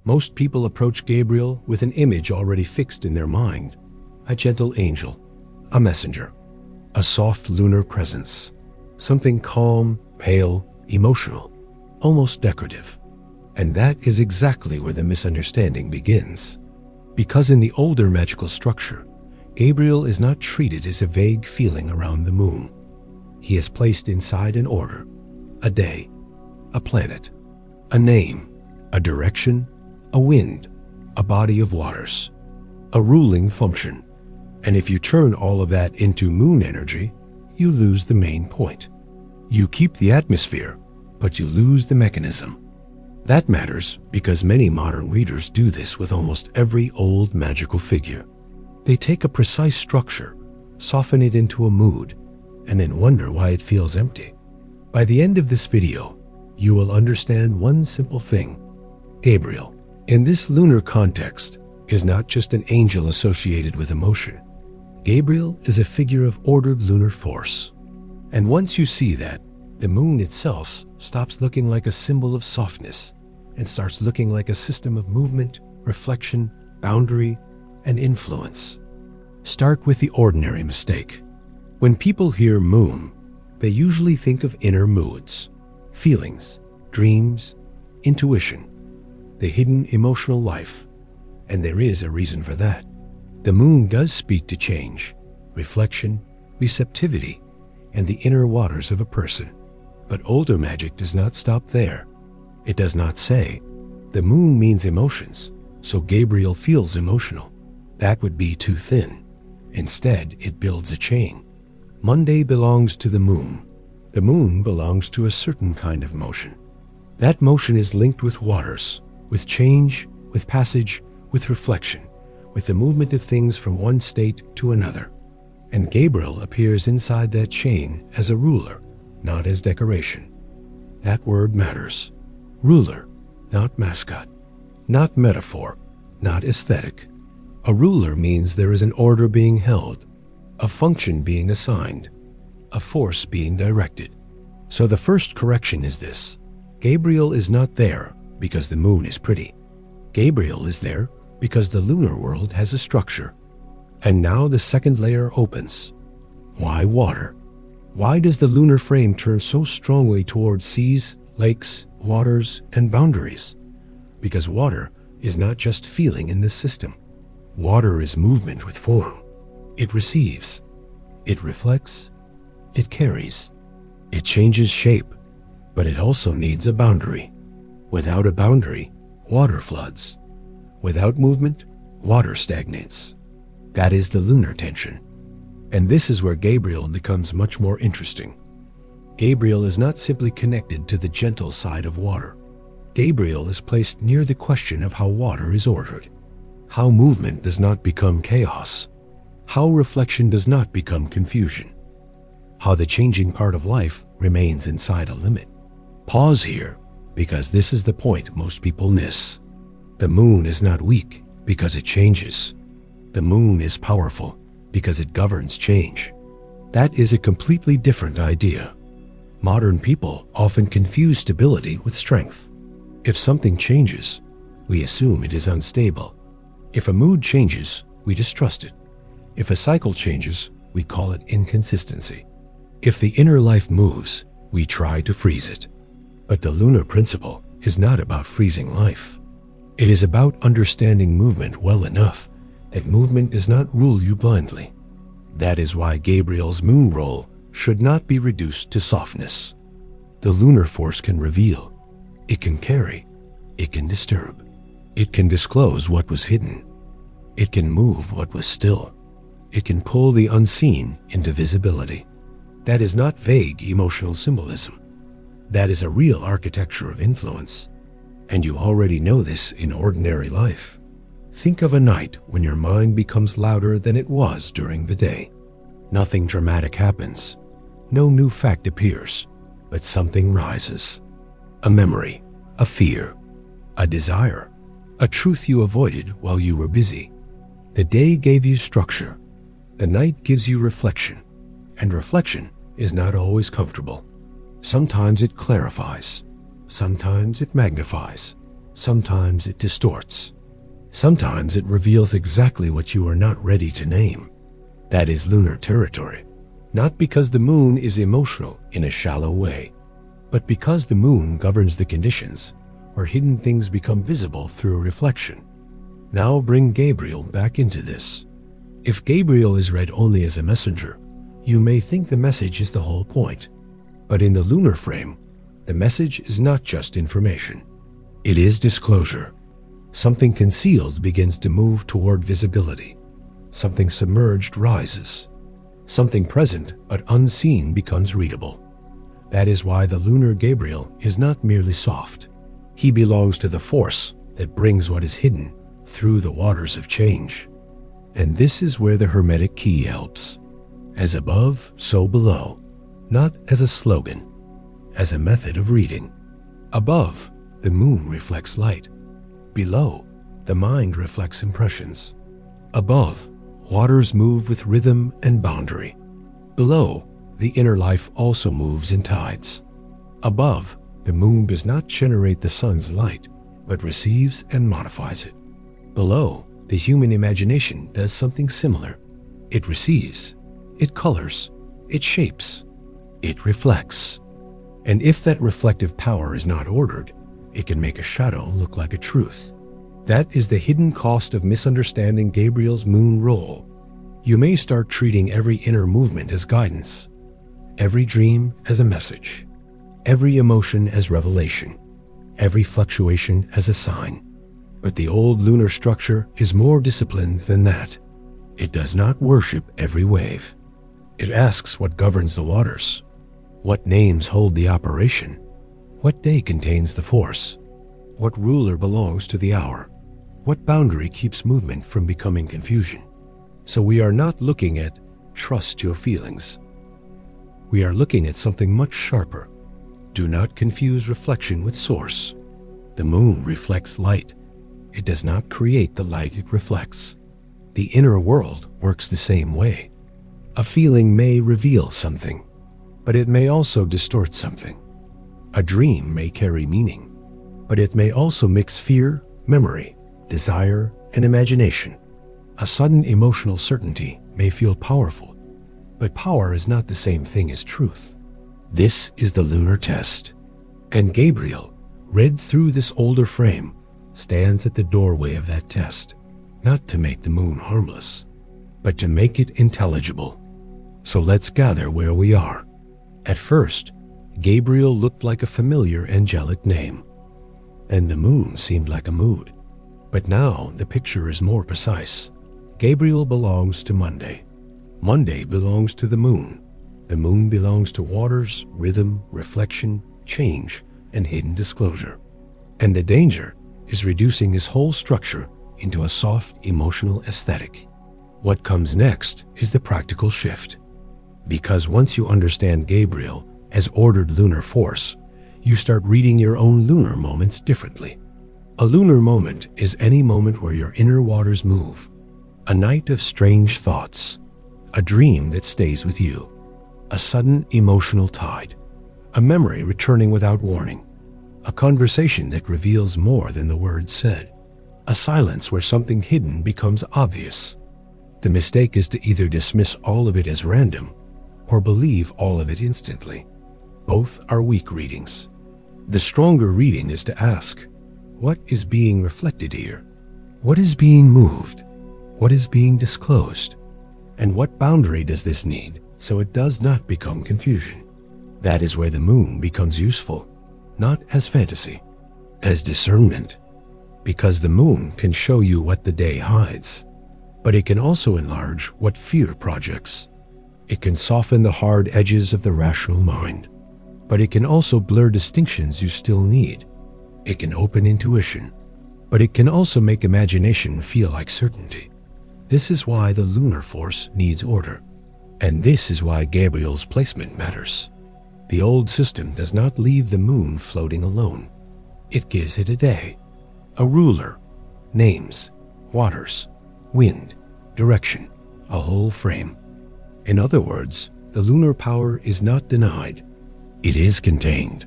Most people approach Gabriel with an image already fixed in their mind. A gentle angel, a messenger, a soft lunar presence, something calm, pale, emotional, almost decorative. And that is exactly where the misunderstanding begins. Because in the older magical structure, Gabriel is not treated as a vague feeling around the moon. He is placed inside an order, a day, a planet, a name, a direction, a wind, a body of waters, a ruling function. And if you turn all of that into moon energy, you lose the main point. You keep the atmosphere, but you lose the mechanism. That matters because many modern readers do this with almost every old magical figure. They take a precise structure, soften it into a mood, and then wonder why it feels empty. By the end of this video, you will understand one simple thing. Gabriel, in this lunar context, is not just an angel associated with emotion. Gabriel is a figure of ordered lunar force. And once you see that, the moon itself stops looking like a symbol of softness and starts looking like a system of movement, reflection, boundary, and influence. Start with the ordinary mistake. When people hear moon, they usually think of inner moods, feelings, dreams, intuition, the hidden emotional life. And there is a reason for that. The moon does speak to change, reflection, receptivity, and the inner waters of a person. But older magic does not stop there. It does not say, the moon means emotions, so Gabriel feels emotional. That would be too thin. Instead, it builds a chain. Monday belongs to the moon. The moon belongs to a certain kind of motion. That motion is linked with waters, with change, with passage, with reflection, with the movement of things from one state to another. And Gabriel appears inside that chain as a ruler, not as decoration. That word matters. Ruler, not mascot, not metaphor, not aesthetic. A ruler means there is an order being held, a function being assigned, a force being directed. So the first correction is this. Gabriel is not there because the moon is pretty. Gabriel is there because the lunar world has a structure. And now the second layer opens. Why water? Why does the lunar frame turn so strongly towards seas, lakes, waters, and boundaries? Because water is not just feeling in this system. Water is movement with form. It receives. It reflects. It carries. It changes shape, but it also needs a boundary. Without a boundary, water floods. Without movement, water stagnates. That is the lunar tension. And this is where Gabriel becomes much more interesting. Gabriel is not simply connected to the gentle side of water. Gabriel is placed near the question of how water is ordered, how movement does not become chaos, how reflection does not become confusion, how the changing part of life remains inside a limit. Pause here, because this is the point most people miss. The moon is not weak because it changes. The moon is powerful because it governs change. That is a completely different idea. Modern people often confuse stability with strength. If something changes, we assume it is unstable. If a mood changes, we distrust it. If a cycle changes, we call it inconsistency. If the inner life moves, we try to freeze it. But the lunar principle is not about freezing life. It is about understanding movement well enough that movement does not rule you blindly. That is why Gabriel's moon role should not be reduced to softness. The lunar force can reveal, it can carry, it can disturb, it can disclose what was hidden, it can move what was still, it can pull the unseen into visibility. That is not vague emotional symbolism. That is a real architecture of influence. And you already know this in ordinary life. Think of a night when your mind becomes louder than it was during the day. Nothing dramatic happens. No new fact appears, but something rises. A memory, a fear, a desire, a truth you avoided while you were busy. The day gave you structure. The night gives you reflection. And reflection is not always comfortable. Sometimes it clarifies. Sometimes it magnifies. Sometimes it distorts. Sometimes it reveals exactly what you are not ready to name. That is lunar territory. Not because the moon is emotional in a shallow way, but because the moon governs the conditions where hidden things become visible through reflection. Now bring Gabriel back into this. If Gabriel is read only as a messenger, you may think the message is the whole point. But in the lunar frame, the message is not just information. It is disclosure. Something concealed begins to move toward visibility. Something submerged rises. Something present but unseen becomes readable. That is why the lunar Gabriel is not merely soft. He belongs to the force that brings what is hidden through the waters of change. And this is where the Hermetic key helps. As above, so below. Not as a slogan, as a method of reading. Above, the moon reflects light. Below, the mind reflects impressions. Above, waters move with rhythm and boundary. Below, the inner life also moves in tides. Above, the moon does not generate the sun's light, but receives and modifies it. Below, the human imagination does something similar. It receives, it colors, it shapes, it reflects. And if that reflective power is not ordered, it can make a shadow look like a truth. That is the hidden cost of misunderstanding Gabriel's moon role. You may start treating every inner movement as guidance, every dream as a message, every emotion as revelation, every fluctuation as a sign. But the old lunar structure is more disciplined than that. It does not worship every wave. It asks what governs the waters, what names hold the operation, what day contains the force, what ruler belongs to the hour, what boundary keeps movement from becoming confusion. So we are not looking at trust your feelings. We are looking at something much sharper. Do not confuse reflection with source. The moon reflects light. It does not create the light it reflects. The inner world works the same way. A feeling may reveal something, but it may also distort something. A dream may carry meaning, but it may also mix fear, memory, desire, and imagination. A sudden emotional certainty may feel powerful, but power is not the same thing as truth. This is the lunar test. And Gabriel, read through this older frame, stands at the doorway of that test, not to make the moon harmless, but to make it intelligible. So let's gather where we are. At first, Gabriel looked like a familiar angelic name, and the moon seemed like a mood. But now the picture is more precise. Gabriel belongs to Monday. Monday belongs to the moon. The moon belongs to waters, rhythm, reflection, change, and hidden disclosure. And the danger is reducing his whole structure into a soft emotional aesthetic. What comes next is the practical shift. Because once you understand Gabriel as ordered lunar force, you start reading your own lunar moments differently. A lunar moment is any moment where your inner waters move. A night of strange thoughts, a dream that stays with you, a sudden emotional tide, a memory returning without warning, a conversation that reveals more than the words said, a silence where something hidden becomes obvious. The mistake is to either dismiss all of it as random or believe all of it instantly. Both are weak readings. The stronger reading is to ask, what is being reflected here? What is being moved? What is being disclosed? And what boundary does this need so it does not become confusion? That is where the moon becomes useful, not as fantasy, as discernment. Because the moon can show you what the day hides, but it can also enlarge what fear projects. It can soften the hard edges of the rational mind, but it can also blur distinctions you still need. It can open intuition, but it can also make imagination feel like certainty. This is why the lunar force needs order. And this is why Gabriel's placement matters. The old system does not leave the moon floating alone. It gives it a day, a ruler, names, waters, wind, direction, a whole frame. In other words, the lunar power is not denied. It is contained.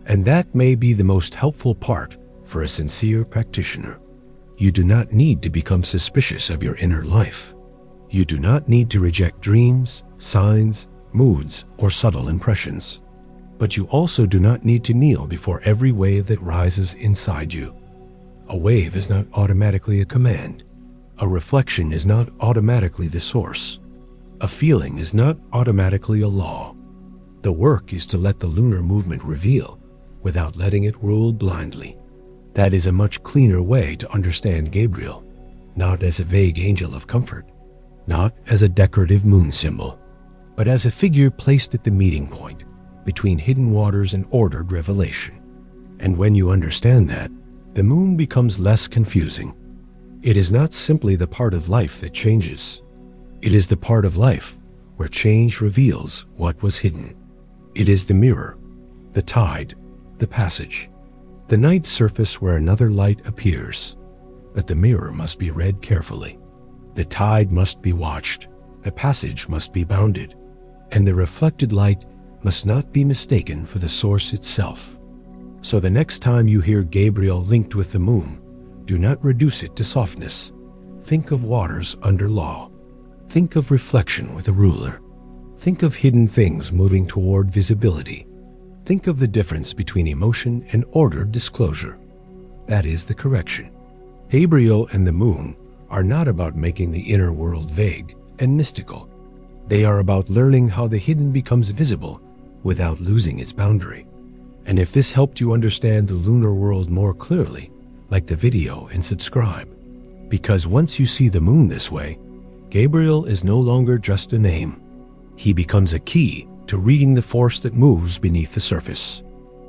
And that may be the most helpful part For a sincere practitioner, you do not need to become suspicious of your inner life. You do not need to reject dreams, signs, moods, or subtle impressions. But you also do not need to kneel before every wave that rises inside you. A wave is not automatically a command. A reflection is not automatically the source. A feeling is not automatically a law. The work is to let the lunar movement reveal without letting it rule blindly. That is a much cleaner way to understand Gabriel, not as a vague angel of comfort, not as a decorative moon symbol, but as a figure placed at the meeting point between hidden waters and ordered revelation. And when you understand that, the moon becomes less confusing. It is not simply the part of life that changes. It is the part of life where change reveals what was hidden. It is the mirror, the tide, the passage, the night surface where another light appears. But the mirror must be read carefully. The tide must be watched, the passage must be bounded, and the reflected light must not be mistaken for the source itself. So the next time you hear Gabriel linked with the moon, do not reduce it to softness. Think of waters under law. Think of reflection with a ruler. Think of hidden things moving toward visibility. Think of the difference between emotion and ordered disclosure. That is the correction. Gabriel and the moon are not about making the inner world vague and mystical. They are about learning how the hidden becomes visible without losing its boundary. And if this helped you understand the lunar world more clearly, like the video and subscribe. Because once you see the moon this way, Gabriel is no longer just a name. He becomes a key to reading the force that moves beneath the surface.